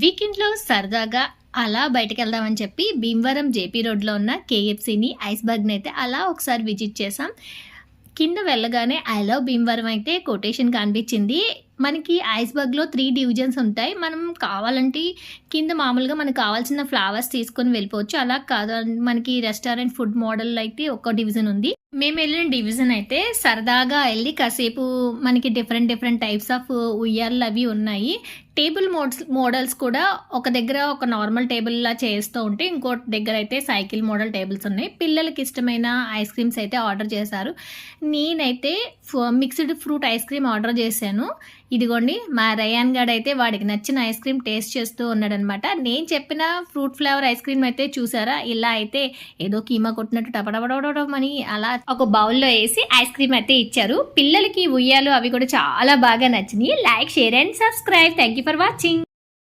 వీకెండ్‌లో సరదాగా అలా బయటికెళ్దామని చెప్పి భీమవరం జేపీ రోడ్‌లో ఉన్న కేఎఫ్‌సీని, ఐస్‌బర్గ్‌ని అయితే అలా ఒకసారి విజిట్ చేశాం. కింద వెళ్ళగానే ఐ లవ్ భీమవరం అయితే కొటేషన్ కనిపించింది. మనకి ఐస్‌బర్గ్‌లో 3 డివిజన్స్ ఉంటాయి. మనం కావాలంటే కింద మామూలుగా మనకు కావాల్సిన ఫ్లవర్స్ తీసుకొని వెళ్ళిపోవచ్చు. అలా కాదు మనకి రెస్టారెంట్ ఫుడ్ మోడల్ అయితే ఒక డివిజన్ ఉంది. మేమెళ్ళిన డివిజన్ అయితే సరదాగా ఎళ్లి కాసేపు మనకి డిఫరెంట్ డిఫరెంట్ టైప్స్ ఆఫ్ ఉయ్యాలవి ఉన్నాయి. టేబుల్ మోడల్స్ కూడా ఒక దగ్గర ఒక నార్మల్ టేబుల్‌లా చేస్తూ ఉంటే, ఇంకోటి దగ్గర అయితే సైకిల్ మోడల్ టేబుల్స్ ఉన్నాయి. పిల్లలకి ఇష్టమైన ఐస్ క్రీమ్స్ అయితే ఆర్డర్ చేశారు. నేనైతే mixed fruit ice cream order చేశాను. ఇదిగోండి మా రయాన్ గాడైతే వాడికి నచ్చిన ఐస్ క్రీమ్ టేస్ట్ చేస్తూ ఉన్నాడనమాట. నేను చెప్పిన ఫ్రూట్ ఫ్లేవర్ ఐస్ క్రీమ్ అయితే చూసారా, ఇలా అయితే ఏదో కీమా కొట్టినట్టు టపటపటమని అలా ఒక బౌల్లో వేసి ఐస్ క్రీమ్ అయితే ఇచ్చారు. పిల్లలకి ఉయ్యాలు అవి కూడా చాలా బాగా నచ్చినాయి. Like, share and subscribe. Thank you for watching.